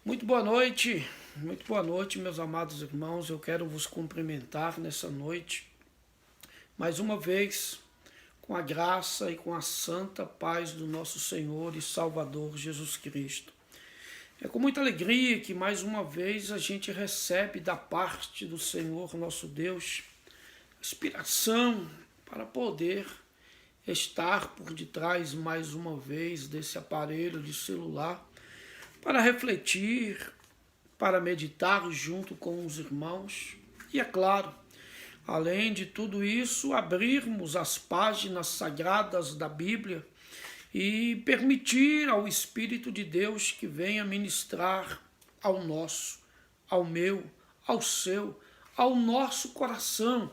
Muito boa noite, meus amados irmãos. Eu quero vos cumprimentar nessa noite, mais uma vez, com a graça e com a santa paz do nosso Senhor e Salvador Jesus Cristo. É com muita alegria que mais uma vez a gente recebe da parte do Senhor nosso Deus inspiração para poder estar por detrás mais uma vez desse aparelho de celular para refletir, para meditar junto com os irmãos e, é claro, além de tudo isso, abrirmos as páginas sagradas da Bíblia e permitir ao Espírito de Deus que venha ministrar ao nosso, ao meu, ao seu, ao nosso coração,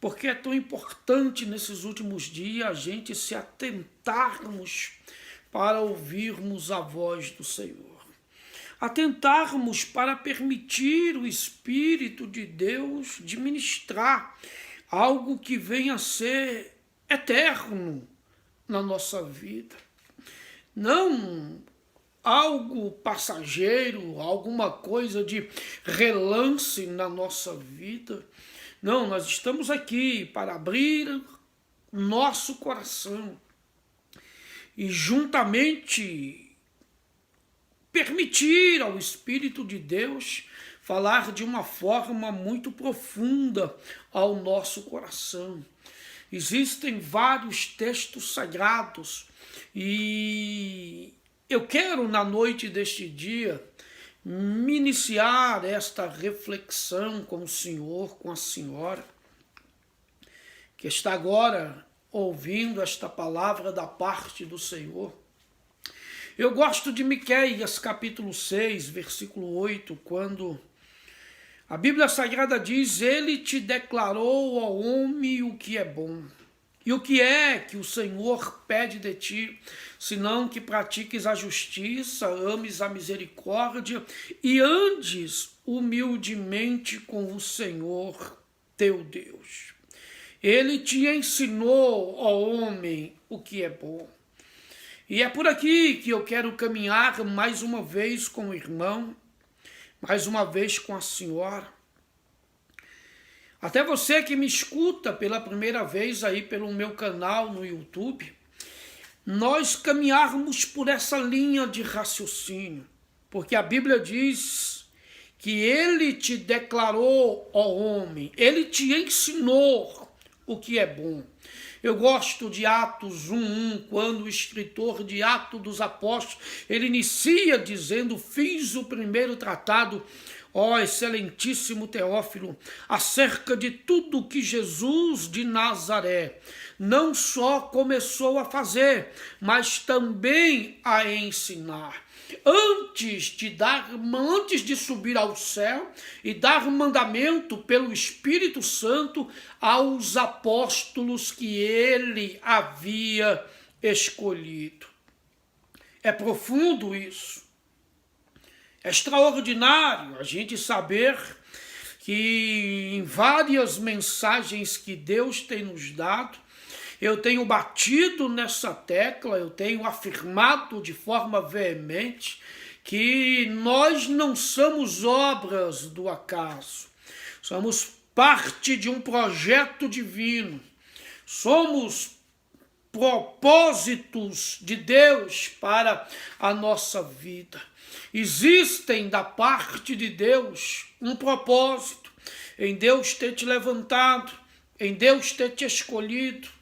porque é tão importante nesses últimos dias a gente se atentarmos para ouvirmos a voz do Senhor. Atentarmos para permitir o Espírito de Deus de ministrar algo que venha a ser eterno na nossa vida. Não algo passageiro, alguma coisa de relance na nossa vida. Não, nós estamos aqui para abrir nosso coração e juntamente permitir ao Espírito de Deus falar de uma forma muito profunda ao nosso coração. Existem vários textos sagrados e eu quero, na noite deste dia, me iniciar esta reflexão com o Senhor, com a senhora, que está agora ouvindo esta palavra da parte do Senhor. Eu gosto de Miqueias, capítulo 6, versículo 8, quando a Bíblia Sagrada diz: Ele te declarou ao homem o que é bom. E o que é que o Senhor pede de ti, senão que pratiques a justiça, ames a misericórdia e andes humildemente com o Senhor teu Deus. Ele te ensinou, ó homem, o que é bom. E é por aqui que eu quero caminhar mais uma vez com o irmão, mais uma vez com a senhora. Até você que me escuta pela primeira vez aí pelo meu canal no YouTube, nós caminharmos por essa linha de raciocínio, porque a Bíblia diz que ele te declarou, ó homem, ele te ensinou o que é bom. Eu gosto de Atos 1:1, quando o escritor de Atos dos Apóstolos, ele inicia dizendo: fiz o primeiro tratado, ó excelentíssimo Teófilo, acerca de tudo que Jesus de Nazaré não só começou a fazer, mas também a ensinar. Antes de subir ao céu e dar mandamento pelo Espírito Santo aos apóstolos que ele havia escolhido. É profundo isso. É extraordinário a gente saber que em várias mensagens que Deus tem nos dado, eu tenho batido nessa tecla, eu tenho afirmado de forma veemente que nós não somos obras do acaso, somos parte de um projeto divino, somos propósitos de Deus para a nossa vida. Existem da parte de Deus um propósito em Deus ter te levantado, em Deus ter te escolhido.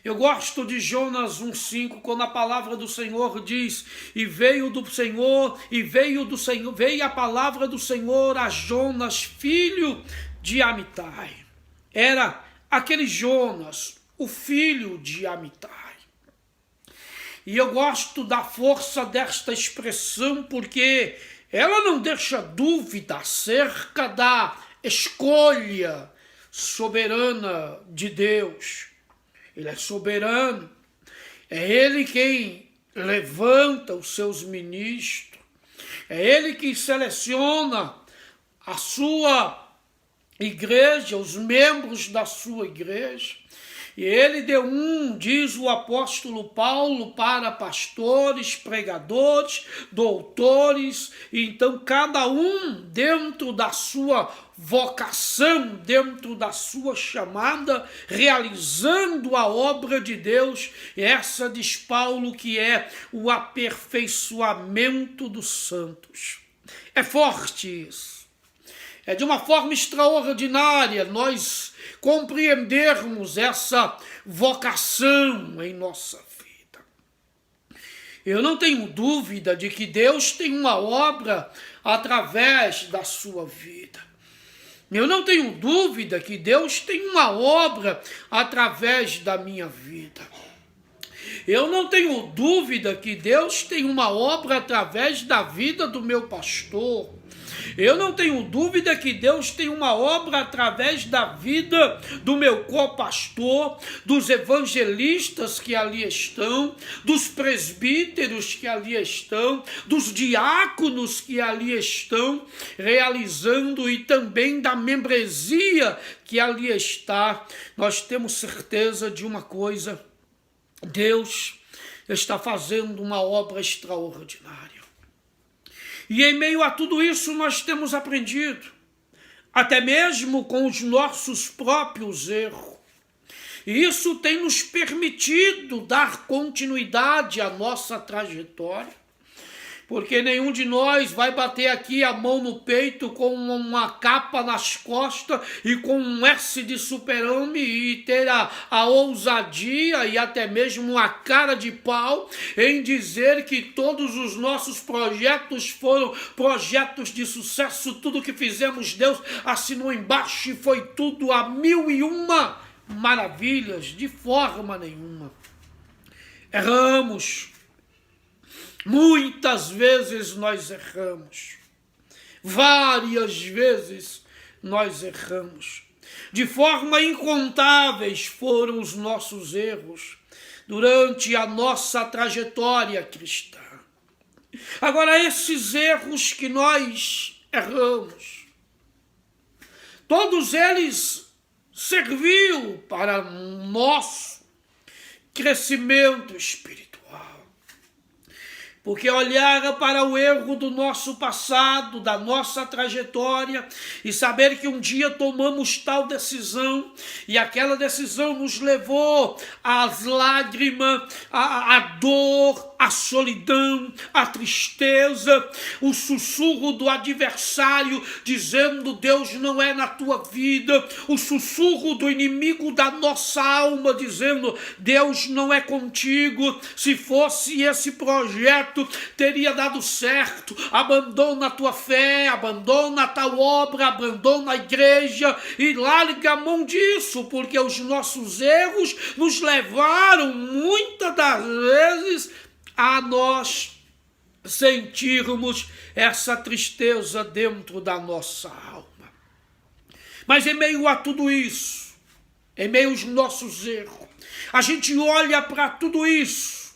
Eu gosto de Jonas 1:5, quando a palavra do Senhor diz: e veio a palavra do Senhor a Jonas, filho de Amitai. Era aquele Jonas, o filho de Amitai. E eu gosto da força desta expressão, porque ela não deixa dúvida acerca da escolha soberana de Deus. Ele é soberano, é ele quem levanta os seus ministros, é ele quem seleciona a sua igreja, os membros da sua igreja. E ele deu diz o apóstolo Paulo, para pastores, pregadores, doutores, então cada um dentro da sua vocação, dentro da sua chamada, realizando a obra de Deus. Essa, diz Paulo, que é o aperfeiçoamento dos santos. É forte isso. É de uma forma extraordinária nós compreendermos essa vocação em nossa vida. Eu não tenho dúvida de que Deus tem uma obra através da sua vida. Eu não tenho dúvida que Deus tem uma obra através da minha vida. Eu não tenho dúvida que Deus tem uma obra através da vida do meu pastor. Eu não tenho dúvida que Deus tem uma obra através da vida do meu co-pastor, dos evangelistas que ali estão, dos presbíteros que ali estão, dos diáconos que ali estão realizando e também da membresia que ali está. Nós temos certeza de uma coisa: Deus está fazendo uma obra extraordinária. E em meio a tudo isso nós temos aprendido, até mesmo com os nossos próprios erros. E isso tem nos permitido dar continuidade à nossa trajetória, porque nenhum de nós vai bater aqui a mão no peito com uma capa nas costas e com um S de super-homem e ter a ousadia e até mesmo a cara de pau em dizer que todos os nossos projetos foram projetos de sucesso, tudo que fizemos Deus assinou embaixo e foi tudo a 1001 maravilhas. De forma nenhuma. Erramos. Muitas vezes nós erramos, várias vezes nós erramos, de forma incontáveis foram os nossos erros durante a nossa trajetória cristã. Agora, esses erros que nós erramos, todos eles serviu para o nosso crescimento espiritual. Porque olhar para o erro do nosso passado, da nossa trajetória, e saber que um dia tomamos tal decisão, e aquela decisão nos levou às lágrimas, à dor, à solidão, à tristeza, o sussurro do adversário dizendo: Deus não é na tua vida, o sussurro do inimigo da nossa alma dizendo: Deus não é contigo, se fosse esse projeto teria dado certo, abandona a tua fé, abandona a tal obra, abandona a igreja e larga a mão disso, porque os nossos erros nos levaram muitas das vezes a nós sentirmos essa tristeza dentro da nossa alma. Mas em meio a tudo isso, em meio aos nossos erros, a gente olha para tudo isso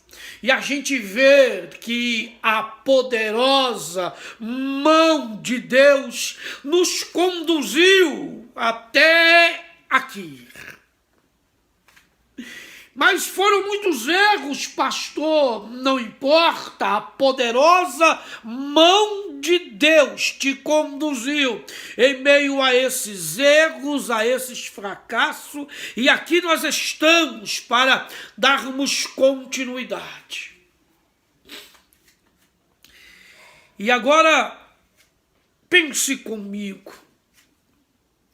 e a gente vê que a poderosa mão de Deus nos conduziu até aqui. Mas foram muitos erros, pastor, não importa, a poderosa mão de Deus te conduziu em meio a esses erros, a esses fracassos, e aqui nós estamos para darmos continuidade. E agora, pense comigo,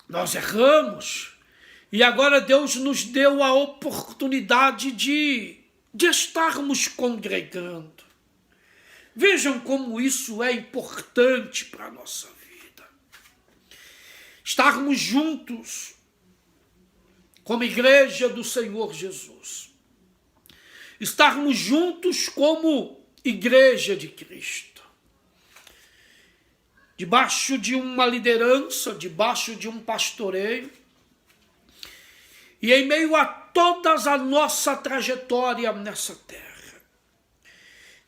nós erramos, e agora Deus nos deu a oportunidade de estarmos congregando. Vejam como isso é importante para a nossa vida. Estarmos juntos como igreja do Senhor Jesus. Estarmos juntos como igreja de Cristo. Debaixo de uma liderança, debaixo de um pastoreio, e em meio a toda a nossa trajetória nessa terra,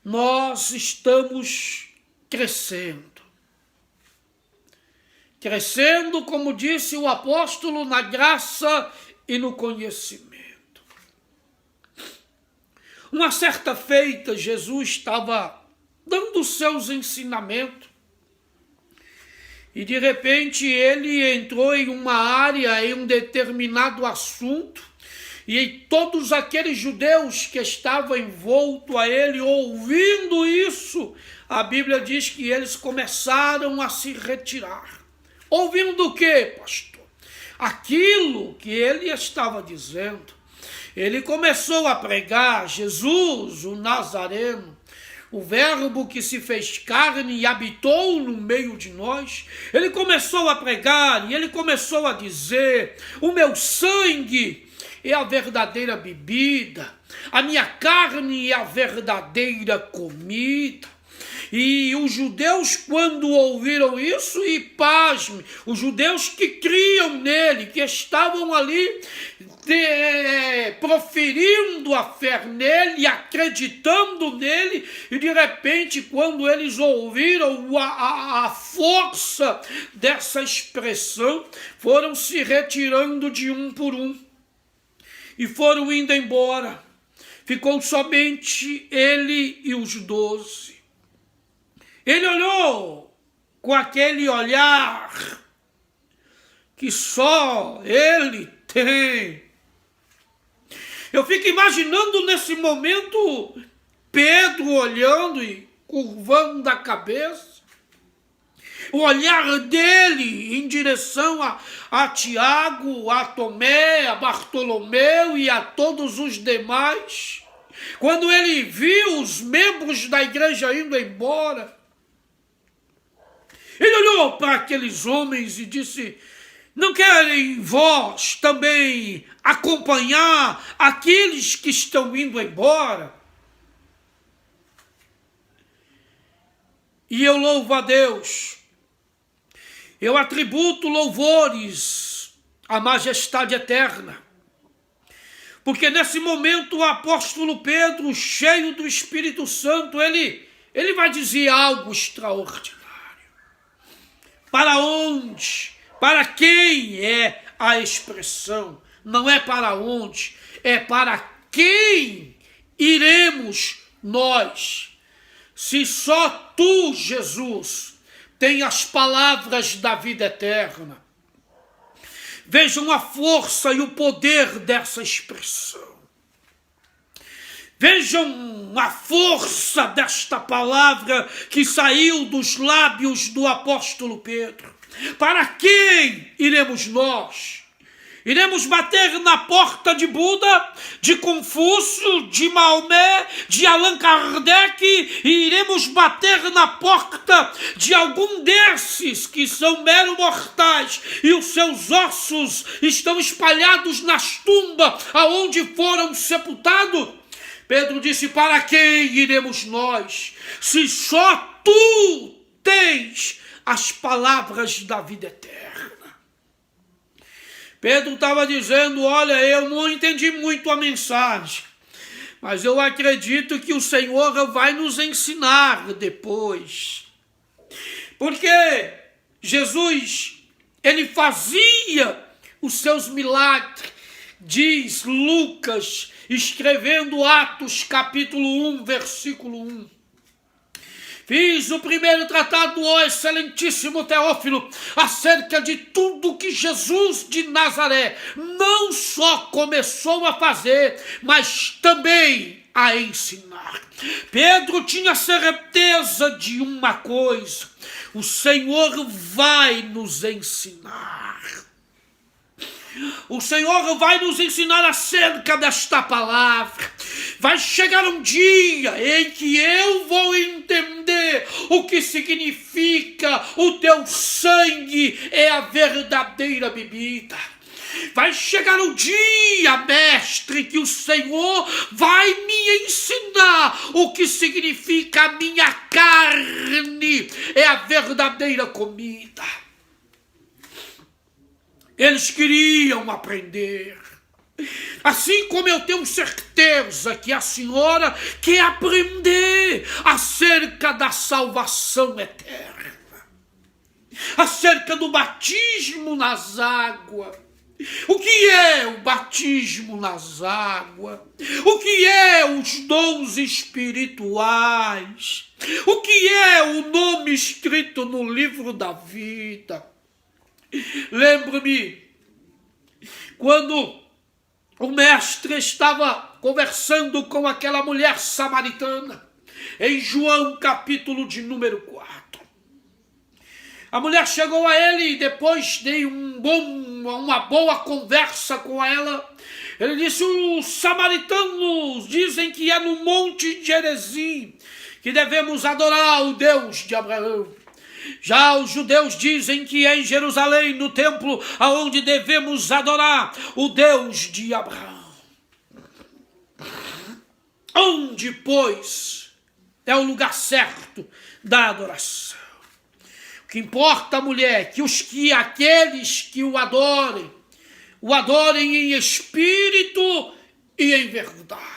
nós estamos crescendo. Crescendo, como disse o apóstolo, na graça e no conhecimento. Uma certa feita, Jesus estava dando os seus ensinamentos e de repente ele entrou em uma área, em um determinado assunto, e todos aqueles judeus que estavam envoltos a ele, ouvindo isso, a Bíblia diz que eles começaram a se retirar. Ouvindo o quê, pastor? Aquilo que ele estava dizendo. Ele começou a pregar Jesus, o Nazareno, o verbo que se fez carne e habitou no meio de nós. Ele começou a pregar e ele começou a dizer: o meu sangue é a verdadeira bebida, a minha carne é a verdadeira comida. E os judeus, quando ouviram isso, e pasme, os judeus que criam nele, que estavam ali proferindo a fé nele, acreditando nele, e de repente, quando eles ouviram a força dessa expressão, foram se retirando de um por um e foram indo embora. Ficou somente ele e os 12. Ele olhou com aquele olhar que só ele tem. Eu fico imaginando nesse momento Pedro olhando e curvando a cabeça, o olhar dele em direção a Tiago, a Tomé, a Bartolomeu e a todos os demais. Quando ele viu os membros da igreja indo embora, ele olhou para aqueles homens e disse: não querem vós também acompanhar aqueles que estão indo embora? E eu louvo a Deus, eu atributo louvores à majestade eterna, porque nesse momento o apóstolo Pedro, cheio do Espírito Santo, ele vai dizer algo extraordinário. Para onde? Para quem é a expressão? Não é para onde, é para quem iremos nós. Se só tu, Jesus, tem as palavras da vida eterna. Vejam a força e o poder dessa expressão. Vejam a força desta palavra que saiu dos lábios do apóstolo Pedro. Para quem iremos nós? Iremos bater na porta de Buda, de Confúcio, de Maomé, de Allan Kardec, e iremos bater na porta de algum desses que são mero mortais e os seus ossos estão espalhados nas tumbas aonde foram sepultados? Pedro disse: para quem iremos nós, se só tu tens as palavras da vida eterna? Pedro estava dizendo: olha, eu não entendi muito a mensagem, mas eu acredito que o Senhor vai nos ensinar depois. Porque Jesus, ele fazia os seus milagres, diz Lucas, escrevendo Atos capítulo 1, versículo 1. Fiz o primeiro tratado, ó excelentíssimo Teófilo, acerca de tudo que Jesus de Nazaré não só começou a fazer, mas também a ensinar. Pedro tinha certeza de uma coisa: o Senhor vai nos ensinar. O Senhor vai nos ensinar acerca desta palavra. Vai chegar um dia em que eu vou entender o que significa o teu sangue é a verdadeira bebida. Vai chegar um dia, mestre, que o Senhor vai me ensinar o que significa a minha carne é a verdadeira comida. Eles queriam aprender. Assim como eu tenho certeza que a senhora quer aprender acerca da salvação eterna, acerca do batismo nas águas. O que é o batismo nas águas? O que é os dons espirituais? O que é o nome escrito no livro da vida? Lembro-me quando o mestre estava conversando com aquela mulher samaritana, em João capítulo de número 4. A mulher chegou a ele e depois de uma boa conversa com ela, ele disse: os samaritanos dizem que é no Monte Gerizim que devemos adorar o Deus de Abraão. Já os judeus dizem que é em Jerusalém, no templo, aonde devemos adorar o Deus de Abraão. Onde, pois, é o lugar certo da adoração? O que importa, mulher, que aqueles que o adorem em espírito e em verdade.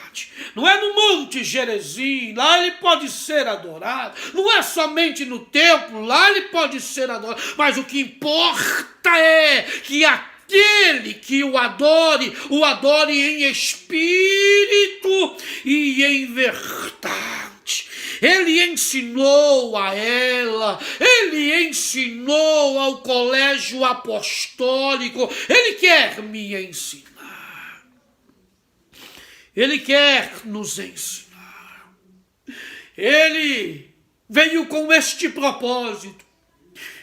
Não é no Monte Gerizim, lá ele pode ser adorado. Não é somente no templo, lá ele pode ser adorado. Mas o que importa é que aquele que o adore em espírito e em verdade. Ele ensinou a ela, ele ensinou ao colégio apostólico, ele quer me ensinar. Ele quer nos ensinar. Ele veio com este propósito.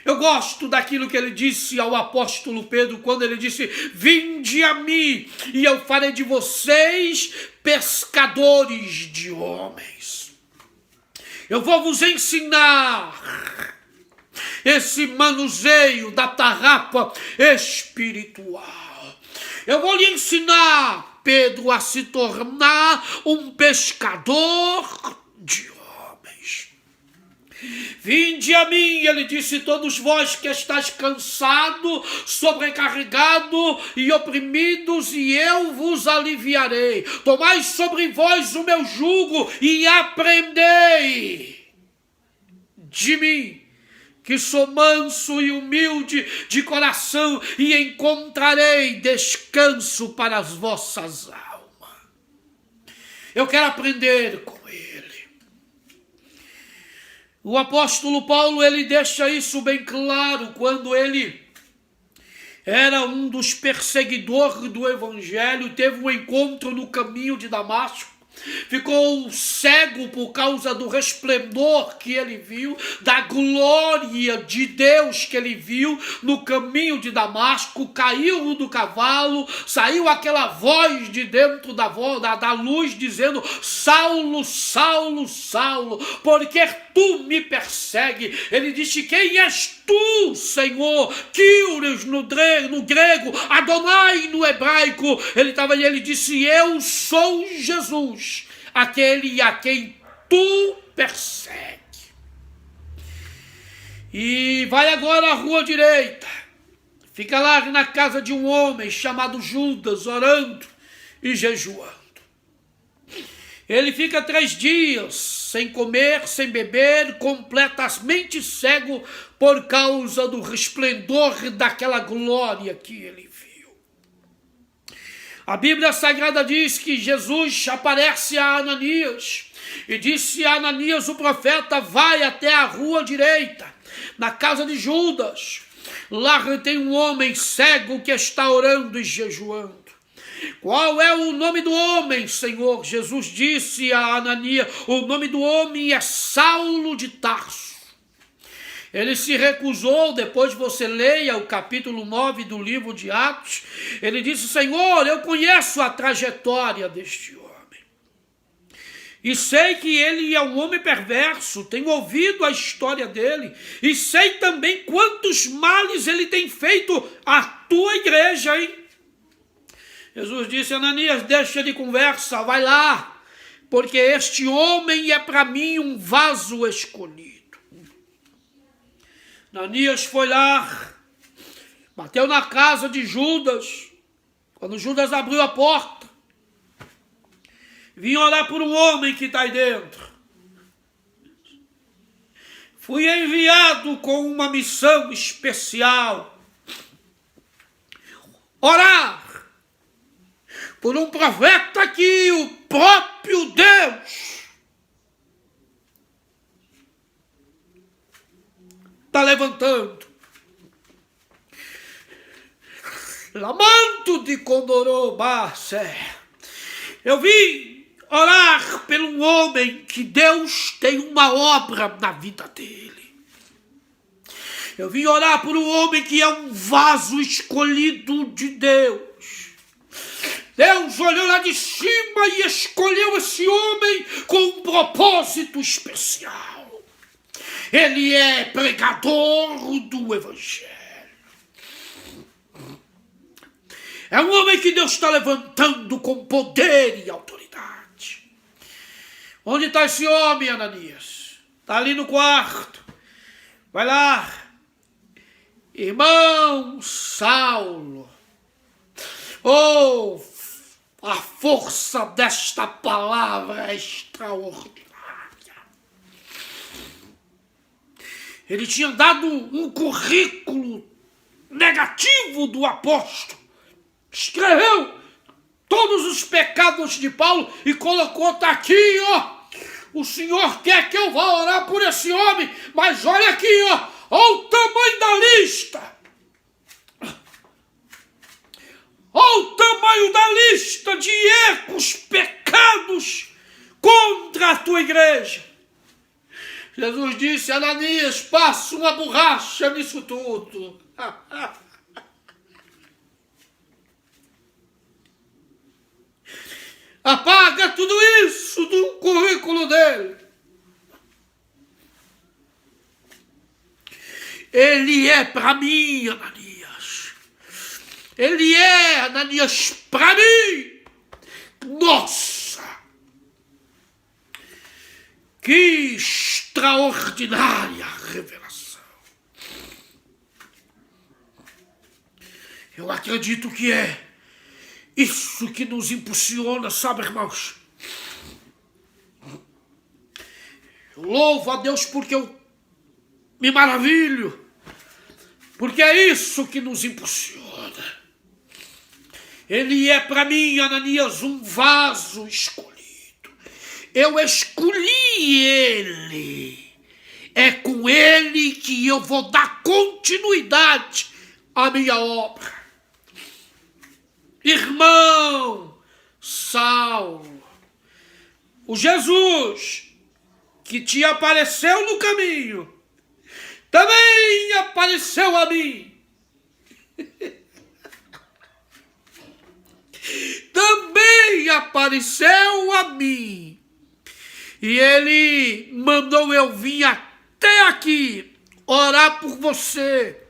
Eu gosto daquilo que ele disse ao apóstolo Pedro, quando ele disse: vinde a mim e eu farei de vocês pescadores de homens. Eu vou vos ensinar esse manuseio da tarrafa espiritual. Eu vou lhe ensinar, Pedro, a se tornar um pescador de homens. Vinde a mim, ele disse, todos vós que estáis cansados, sobrecarregados e oprimidos, e eu vos aliviarei. Tomai sobre vós o meu jugo e aprendei de mim, que sou manso e humilde de coração, e encontrarei descanso para as vossas almas. Eu quero aprender com ele. O apóstolo Paulo, ele deixa isso bem claro quando ele era um dos perseguidores do evangelho, teve um encontro no caminho de Damasco, ficou cego por causa do resplendor que ele viu, da glória de Deus que ele viu no caminho de Damasco, caiu do cavalo, saiu aquela voz de dentro da luz dizendo: Saulo, Saulo, Saulo, porque tu me persegue? Ele disse: quem és tu, Senhor? Kyrios no grego, Adonai no hebraico. Ele disse: eu sou Jesus, aquele a quem tu persegue. E vai agora à rua direita, fica lá na casa de um homem chamado Judas, orando e jejuando. Ele fica 3 dias sem comer, sem beber, completamente cego por causa do resplendor daquela glória que ele viu. A Bíblia Sagrada diz que Jesus aparece a Ananias e disse a Ananias, o profeta: vai até a rua direita, na casa de Judas. Lá tem um homem cego que está orando e jejuando. Qual é o nome do homem, Senhor? Jesus disse a Ananias: o nome do homem é Saulo de Tarso. Ele se recusou, depois você leia o capítulo 9 do livro de Atos. Ele disse: Senhor, eu conheço a trajetória deste homem. E sei que ele é um homem perverso, tenho ouvido a história dele. E sei também quantos males ele tem feito à tua igreja, hein? Jesus disse: Ananias, deixa de conversa, vai lá, porque este homem é para mim um vaso escolhido. Ananias foi lá, bateu na casa de Judas. Quando Judas abriu a porta, vim orar por um homem que está aí dentro. Fui enviado com uma missão especial. orar por um profeta que o próprio Deus está levantando. Lamanto de Condorobacé. Eu vim orar por um homem que Deus tem uma obra na vida dele. Eu vim orar por um homem que é um vaso escolhido de Deus. Deus olhou lá de cima e escolheu esse homem com um propósito especial. Ele é pregador do Evangelho. É um homem que Deus está levantando com poder e autoridade. Onde está esse homem, Ananias? Está ali no quarto. Vai lá. Irmão Saulo. Oh, a força desta palavra é extraordinária. Ele tinha dado um currículo negativo do apóstolo. Escreveu todos os pecados de Paulo e colocou, tá aqui, ó. O Senhor quer que eu vá orar por esse homem, mas olha aqui, ó. Olha o tamanho da lista. Olha o tamanho da lista de erros, pecados contra a tua igreja. Jesus disse, Ananias, passa uma borracha nisso tudo. Apaga tudo isso do currículo dele. Ele é para mim, Ananias. Ele é, Ananias, para mim. Nossa! Que extraordinária revelação. Eu acredito que é isso que nos impulsiona, sabe, irmãos? Eu louvo a Deus porque eu me maravilho, porque é isso que nos impulsiona. Ele é para mim, Ananias, um vaso escolhido. Eu escolhi ele. É com ele que eu vou dar continuidade à minha obra. Irmão Saulo, o Jesus que te apareceu no caminho, também apareceu a mim. Também apareceu a mim. E ele mandou eu vir até aqui orar por você,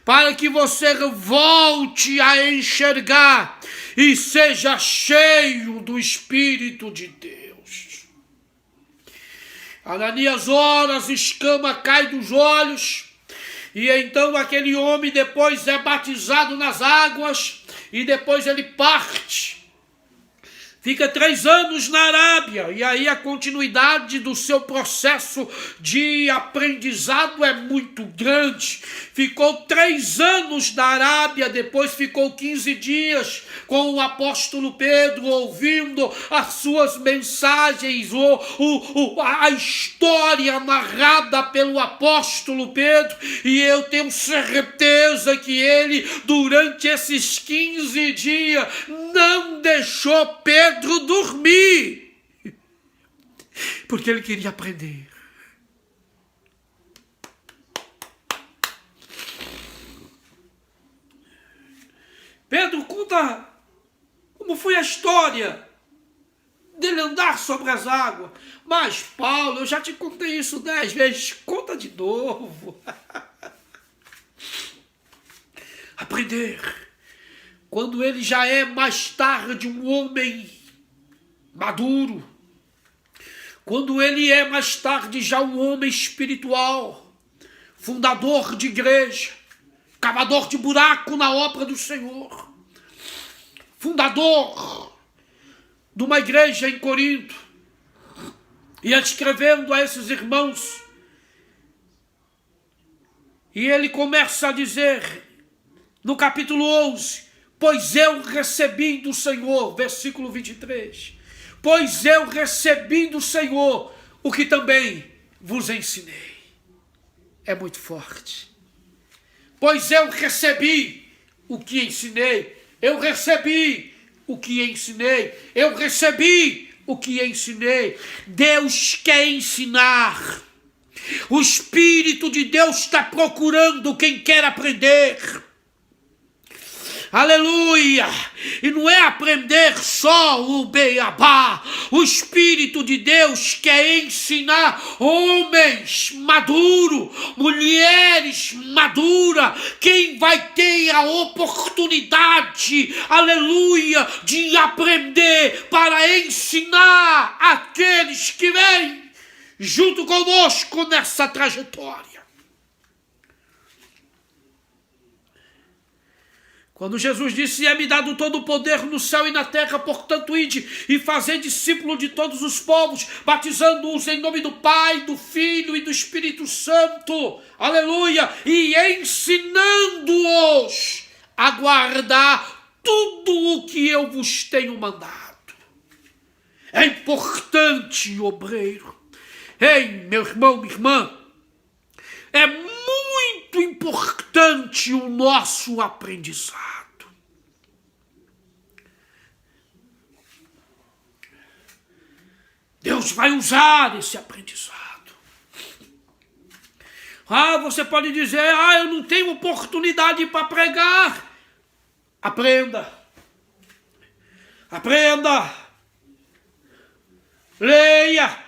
para que você volte a enxergar e seja cheio do Espírito de Deus. Ananias ora, as escamas caem dos olhos, e então aquele homem depois é batizado nas águas, e depois ele parte. Fica 3 anos na Arábia, e aí a continuidade do seu processo de aprendizado é muito grande. Ficou 3 anos na Arábia, depois ficou 15 dias com o apóstolo Pedro, ouvindo as suas mensagens, a história narrada pelo apóstolo Pedro, e eu tenho certeza que ele, durante esses 15 dias, não deixou Pedro dormir, porque ele queria aprender. Pedro conta como foi a história dele andar sobre as águas. Mas, Paulo, eu já te contei isso 10 vezes, conta de novo. Aprender. Quando ele já é mais tarde um homem maduro, quando ele é mais tarde já um homem espiritual, fundador de igreja, cavador de buraco na obra do Senhor, fundador de uma igreja em Corinto, e escrevendo a esses irmãos, e ele começa a dizer, no capítulo 11, Pois eu recebi do Senhor, versículo 23, pois eu recebi do Senhor o que também vos ensinei. É muito forte. Pois eu recebi o que ensinei, eu recebi o que ensinei, eu recebi o que ensinei. Deus quer ensinar. O Espírito de Deus está procurando quem quer aprender. Aleluia! E não é aprender só o beabá. O Espírito de Deus quer ensinar homens maduros, mulheres maduras, quem vai ter a oportunidade, aleluia, de aprender para ensinar aqueles que vêm junto conosco nessa trajetória. Quando Jesus disse, é-me dado todo o poder no céu e na terra, portanto ide e fazei discípulo de todos os povos, batizando-os em nome do Pai, do Filho e do Espírito Santo, aleluia, e ensinando-os a guardar tudo o que eu vos tenho mandado. É importante, obreiro. Ei, meu irmão, minha irmã, é muito importante o nosso aprendizado. Deus vai usar esse aprendizado. Você pode dizer, eu não tenho oportunidade para pregar. Aprenda. Aprenda. Leia.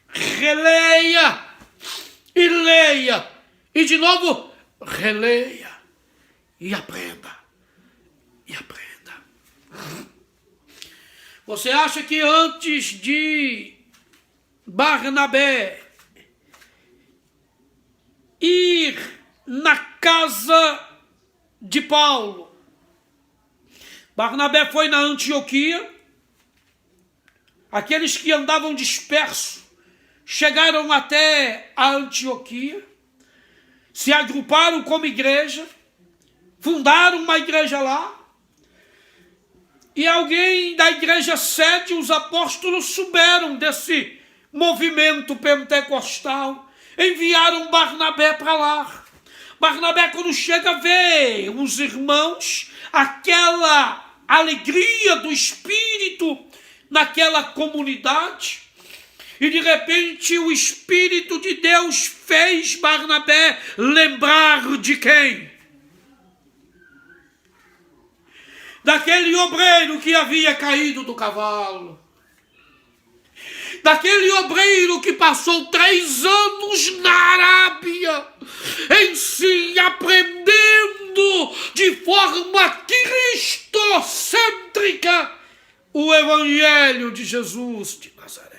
Releia. E leia. E de novo, releia. E aprenda. E aprenda. Você acha que antes de Barnabé ir na casa de Paulo, Barnabé foi na Antioquia, aqueles que andavam dispersos chegaram até a Antioquia, se agruparam como igreja, fundaram uma igreja lá, e alguém da igreja sede, os apóstolos souberam desse movimento pentecostal, enviaram Barnabé para lá. Barnabé, quando chega, vê os irmãos, aquela alegria do Espírito naquela comunidade, e de repente o Espírito de Deus fez Barnabé lembrar de quem? Daquele obreiro que havia caído do cavalo. Daquele obreiro que passou 3 anos na Arábia, em si aprendendo de forma cristocêntrica o Evangelho de Jesus de Nazaré.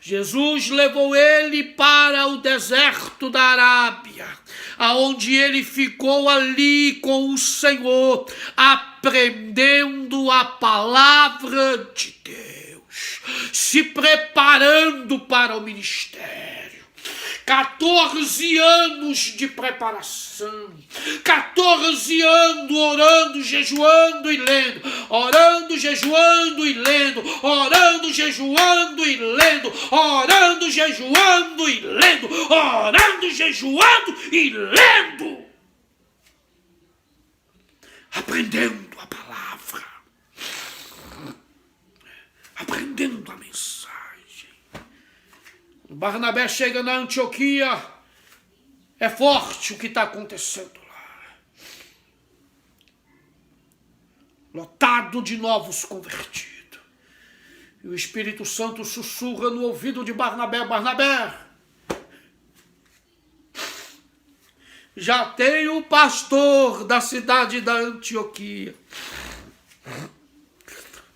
Jesus levou ele para o deserto da Arábia, aonde ele ficou ali com o Senhor, aprendendo a palavra de Deus, se preparando para o ministério. 14 anos de preparação, 14 anos orando, jejuando e lendo, orando, jejuando e lendo, orando, jejuando e lendo, orando, jejuando e lendo, orando, jejuando e lendo, aprendendo a palavra, aprendendo a mensagem. Barnabé chega na Antioquia, é forte o que está acontecendo lá. Lotado de novos convertidos. E o Espírito Santo sussurra no ouvido de Barnabé, Barnabé, já tem o pastor da cidade da Antioquia.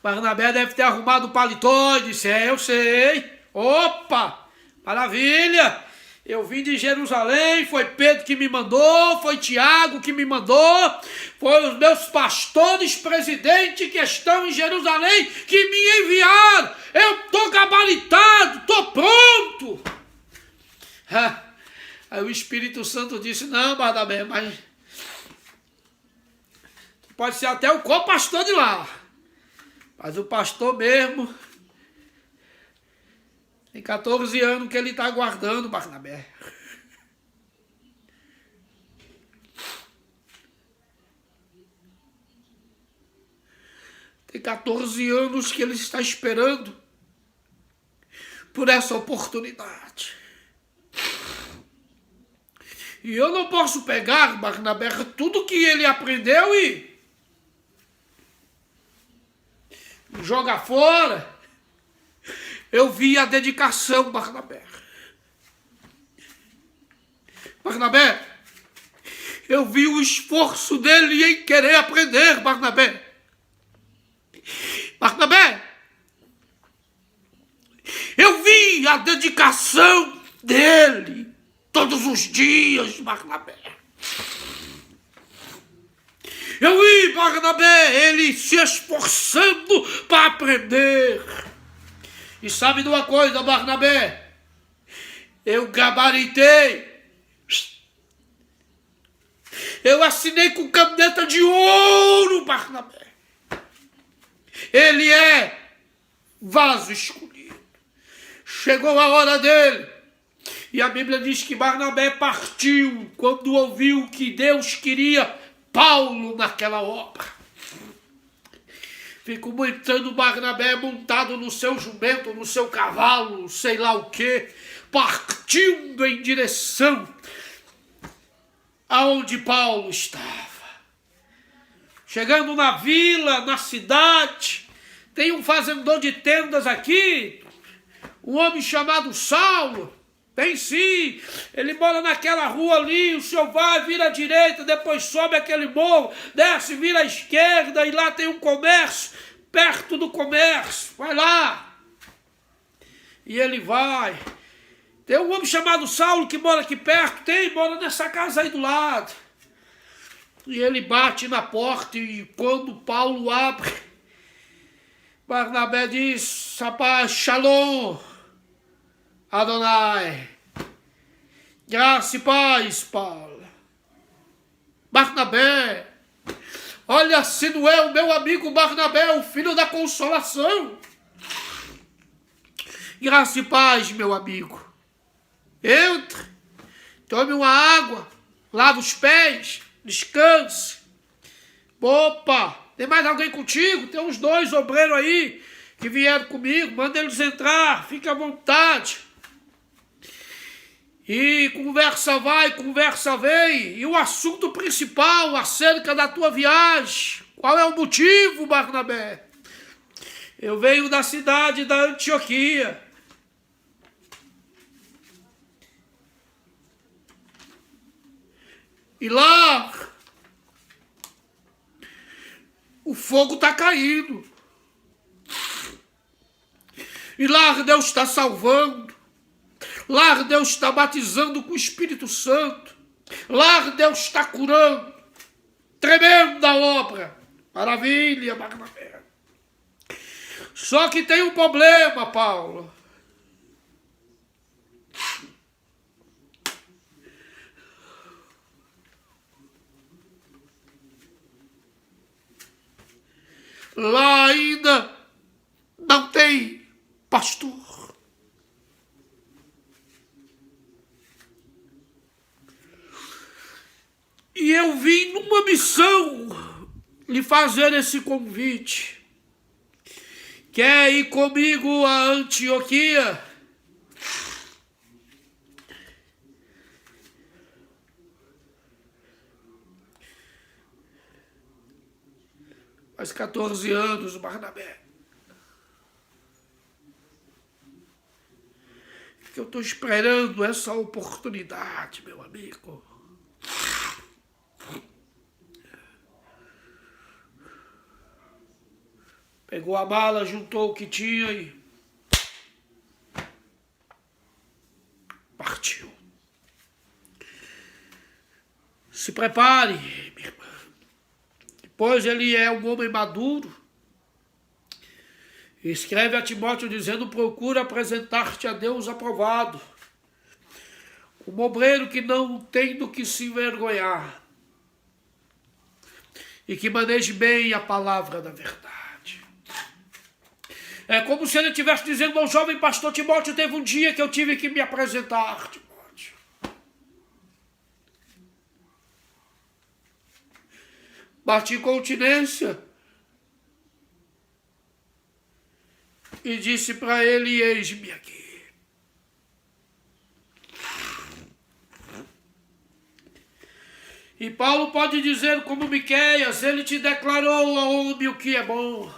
Barnabé deve ter arrumado o paletó e disse, eu sei, opa, maravilha, eu vim de Jerusalém, foi Pedro que me mandou, foi Tiago que me mandou, foi os meus pastores presidentes que estão em Jerusalém que me enviaram, eu estou gabaritado, estou pronto. Aí o Espírito Santo disse, não, Barnabé, mas pode ser até o co-pastor de lá. Mas o pastor mesmo tem 14 anos que ele está aguardando Barnabé. Tem 14 anos que ele está esperando por essa oportunidade. E eu não posso pegar, Barnabé, tudo que ele aprendeu e jogar fora. Eu vi a dedicação, Barnabé. Barnabé, eu vi o esforço dele em querer aprender, Barnabé. Barnabé, eu vi a dedicação dele todos os dias, Barnabé. Eu vi, Barnabé, ele se esforçando para aprender. E sabe de uma coisa, Barnabé? Eu gabaritei. Eu assinei com caneta de ouro, Barnabé. Ele é vaso escolhido. Chegou a hora dele. E a Bíblia diz que Barnabé partiu quando ouviu que Deus queria Paulo naquela obra. Fico imaginando Barnabé montado no seu jumento, no seu cavalo, sei lá o quê, partindo em direção aonde Paulo estava. Chegando na vila, na cidade, tem um fazendor de tendas aqui, um homem chamado Saulo. Tem sim, ele mora naquela rua ali, o senhor vai, vira à direita, depois sobe aquele morro, desce, vira à esquerda e lá tem um comércio, perto do comércio, vai lá. E ele vai. Tem um homem chamado Saulo que mora aqui perto, mora nessa casa aí do lado. E ele bate na porta e quando Paulo abre, Barnabé diz, rapaz, shalom. Adonai, graça e paz, Paulo. Barnabé, olha se não é o meu amigo Barnabé, o filho da consolação. Graça e paz, meu amigo. Entre, tome uma água, lava os pés, descanse. Opa, tem mais alguém contigo? Tem uns 2 obreiros aí que vieram comigo, manda eles entrar, fique à vontade. E conversa vai, conversa vem. E o assunto principal acerca da tua viagem. Qual é o motivo, Barnabé? Eu venho da cidade da Antioquia. E lá o fogo está caindo. E lá Deus está salvando. Lá Deus está batizando com o Espírito Santo. Lá Deus está curando. Tremenda obra. Maravilha, Barnabé. Só que tem um problema, Paulo. Lá ainda não tem pastor. E eu vim numa missão lhe fazer esse convite. Quer ir comigo a Antioquia? Faz 14 anos, Barnabé. Que eu estou esperando essa oportunidade, meu amigo. Pegou a mala, juntou o que tinha e partiu. Se prepare, minha irmã. Depois ele é um homem maduro. Escreve a Timóteo dizendo, procura apresentar-te a Deus aprovado. Um obreiro que não tem do que se envergonhar. e que maneje bem a palavra da verdade. É como se ele estivesse dizendo ao jovem pastor Timóteo: teve um dia que eu tive que me apresentar, Timóteo. Bati continência e disse para ele: eis-me aqui. E Paulo pode dizer como Miqueias: ele te declarou ao homem o que é bom,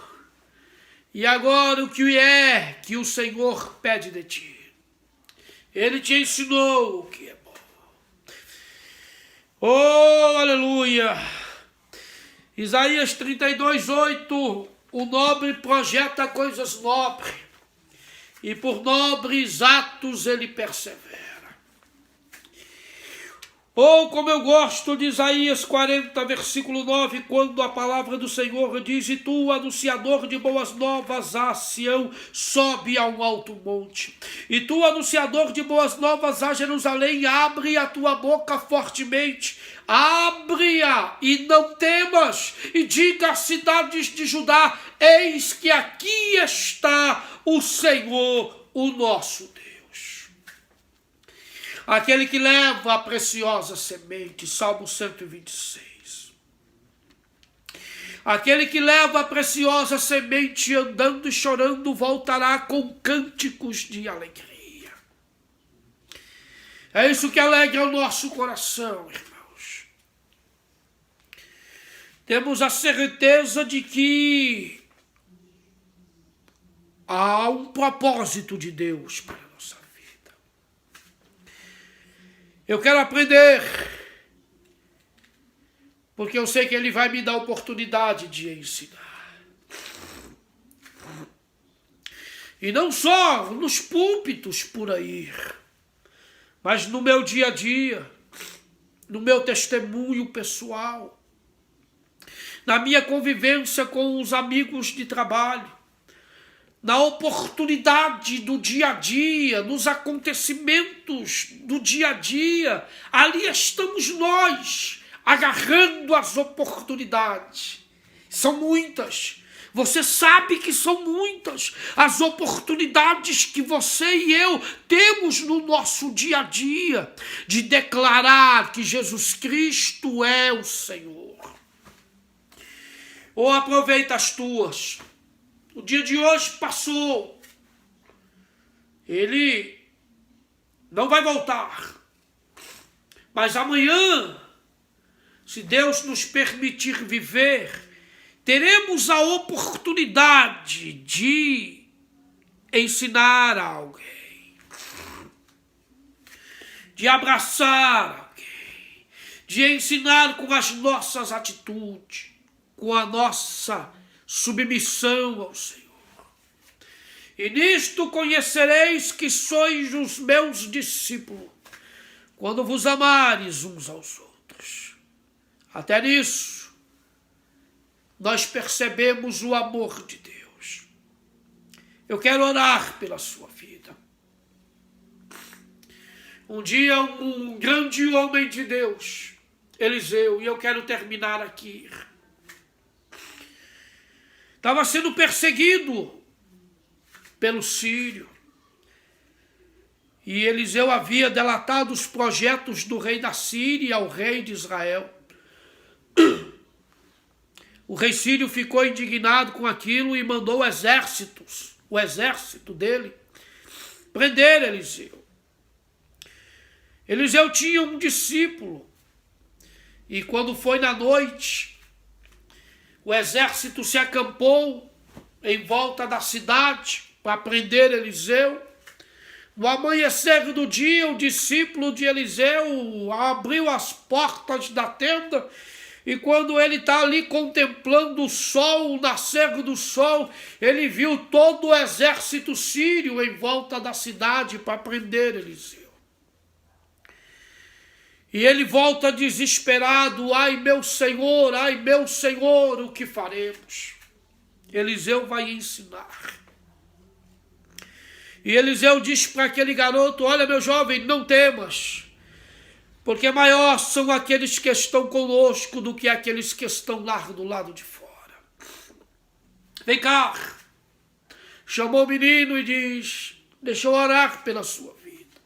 e agora o que é que o Senhor pede de ti. Ele te ensinou o que é bom. Oh, aleluia! Isaías 32:8, o nobre projeta coisas nobres, e por nobres atos ele persevera. Ou como eu gosto de Isaías 40, versículo 9, quando a palavra do Senhor diz: e tu, anunciador de boas novas a Sião, sobe a um alto monte. E tu, anunciador de boas novas a Jerusalém, abre a tua boca fortemente, abre-a e não temas, e diga às cidades de Judá: eis que aqui está o Senhor, o nosso Deus. Aquele que leva a preciosa semente, Salmo 126. Aquele que leva a preciosa semente, andando e chorando, voltará com cânticos de alegria. É isso que alegra o nosso coração, irmãos. Temos a certeza de que há um propósito de Deus para a nossa vida. Eu quero aprender, porque eu sei que Ele vai me dar a oportunidade de ensinar. E não só nos púlpitos por aí, mas no meu dia a dia, no meu testemunho pessoal, na minha convivência com os amigos de trabalho, na oportunidade do dia a dia, nos acontecimentos do dia a dia. Ali estamos nós, agarrando as oportunidades. São muitas. Você sabe que são muitas as oportunidades que você e eu temos no nosso dia a dia de declarar que Jesus Cristo é o Senhor. Ou aproveita as tuas. O dia de hoje passou. Ele não vai voltar. Mas amanhã, se Deus nos permitir viver, teremos a oportunidade de ensinar a alguém, de abraçar alguém, de ensinar com as nossas atitudes, com a nossa submissão ao Senhor. E nisto conhecereis que sois os meus discípulos, quando vos amares uns aos outros. Até nisso, nós percebemos o amor de Deus. Eu quero orar pela sua vida. Um dia, um grande homem de Deus, Eliseu, e eu quero terminar aqui, estava sendo perseguido pelo sírio. E Eliseu havia delatado os projetos do rei da Síria ao rei de Israel. O rei sírio ficou indignado com aquilo e mandou o exército dele, prender Eliseu. Eliseu tinha um discípulo. E quando foi na noite, o exército se acampou em volta da cidade para prender Eliseu. No amanhecer do dia, o discípulo de Eliseu abriu as portas da tenda e quando ele está ali contemplando o sol, o nascer do sol, ele viu todo o exército sírio em volta da cidade para prender Eliseu. E ele volta desesperado: ai meu Senhor, o que faremos? Eliseu vai ensinar. E Eliseu diz para aquele garoto: olha meu jovem, não temas. Porque maior são aqueles que estão conosco do que aqueles que estão lá do lado de fora. Vem cá. Chamou o menino e diz: deixa eu orar pela sua vida.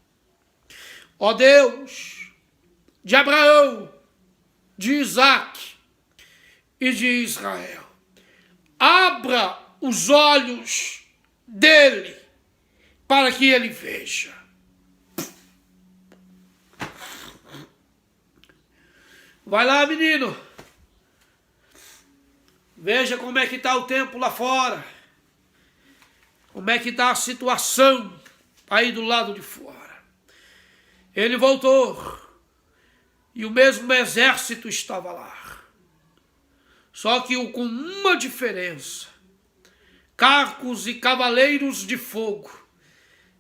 Ó Deus, de Abraão, de Isaque e de Israel, abra os olhos dele para que ele veja. Vai lá, menino. Veja como é que está o tempo lá fora. Como é que está a situação aí do lado de fora. Ele voltou. E o mesmo exército estava lá. Só que com uma diferença. Carros e cavaleiros de fogo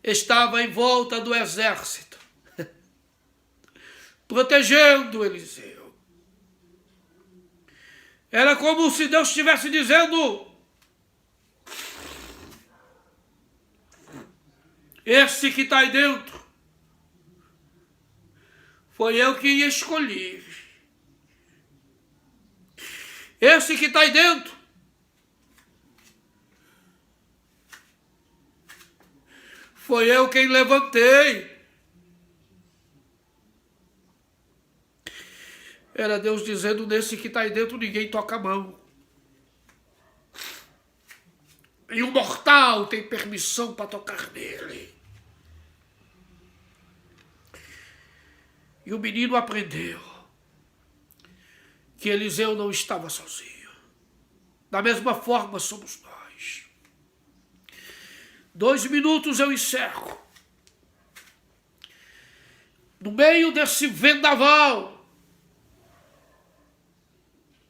estavam em volta do exército, protegendo Eliseu. Era como se Deus estivesse dizendo: esse que está aí dentro, foi eu que escolhi. Esse que está aí dentro, foi eu quem levantei. Era Deus dizendo: nesse que está aí dentro, ninguém toca a mão. E o mortal tem permissão para tocar nele. E o menino aprendeu que Eliseu não estava sozinho. Da mesma forma somos nós. 2 minutos eu encerro. No meio desse vendaval,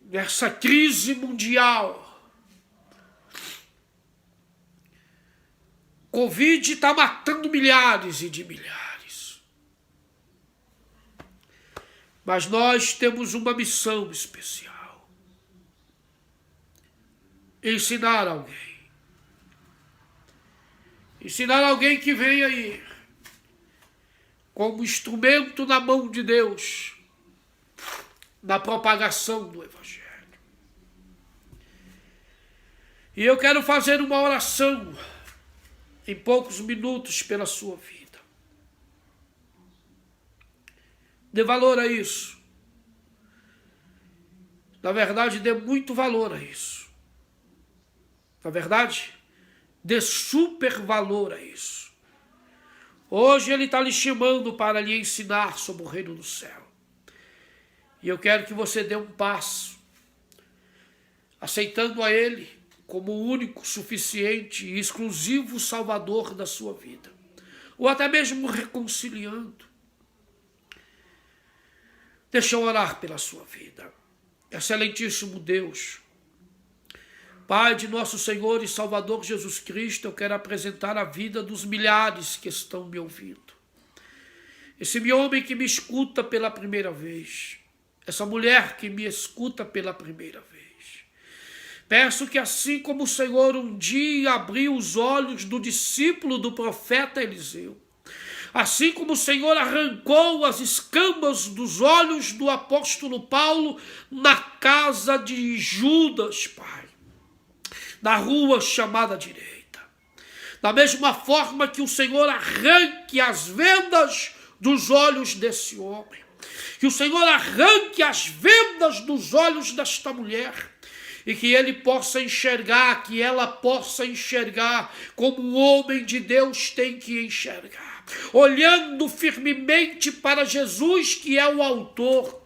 dessa crise mundial, Covid está matando milhares e de milhares. Mas nós temos uma missão especial: ensinar alguém. Ensinar alguém que vem aí como instrumento na mão de Deus na propagação do Evangelho. E eu quero fazer uma oração em poucos minutos pela sua vida. Dê valor a isso. Na verdade, dê muito valor a isso. Na verdade, dê super valor a isso. Hoje ele está lhe chamando para lhe ensinar sobre o reino do céu. E eu quero que você dê um passo, aceitando a ele como o único, suficiente e exclusivo Salvador da sua vida. Ou até mesmo reconciliando. Deixa eu orar pela sua vida. Excelentíssimo Deus, Pai de nosso Senhor e Salvador Jesus Cristo, eu quero apresentar a vida dos milhares que estão me ouvindo. Esse meu homem que me escuta pela primeira vez. Essa mulher que me escuta pela primeira vez. Peço que assim como o Senhor um dia abriu os olhos do discípulo do profeta Eliseu, assim como o Senhor arrancou as escamas dos olhos do apóstolo Paulo na casa de Judas, Pai, na rua chamada direita. Da mesma forma que o Senhor arranque as vendas dos olhos desse homem, que o Senhor arranque as vendas dos olhos desta mulher, e que ele possa enxergar, que ela possa enxergar como o homem de Deus tem que enxergar, olhando firmemente para Jesus, que é o autor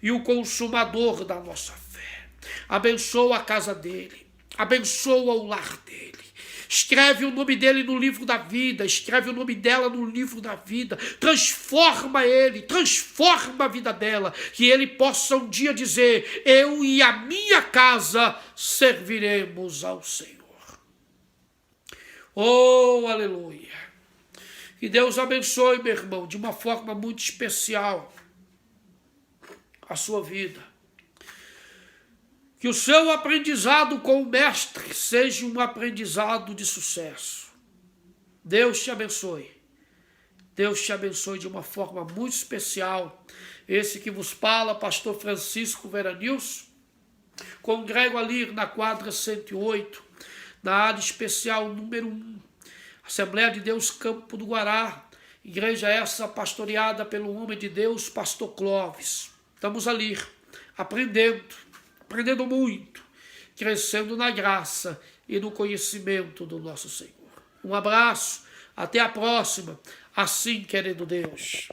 e o consumador da nossa fé. Abençoa a casa dele, abençoa o lar dele. Escreve o nome dele no livro da vida, escreve o nome dela no livro da vida, transforma ele, transforma a vida dela, que ele possa um dia dizer: eu e a minha casa serviremos ao Senhor. Oh, aleluia! Que Deus abençoe, meu irmão, de uma forma muito especial a sua vida. Que o seu aprendizado com o mestre seja um aprendizado de sucesso. Deus te abençoe. Deus te abençoe de uma forma muito especial. Esse que vos fala, pastor Francisco Veranilson, congrego ali na quadra 108, na área especial número 1, Assembleia de Deus Campo do Guará, igreja essa pastoreada pelo homem de Deus, pastor Clóvis. Estamos ali, aprendendo muito, crescendo na graça e no conhecimento do nosso Senhor. Um abraço, até a próxima, assim querendo Deus.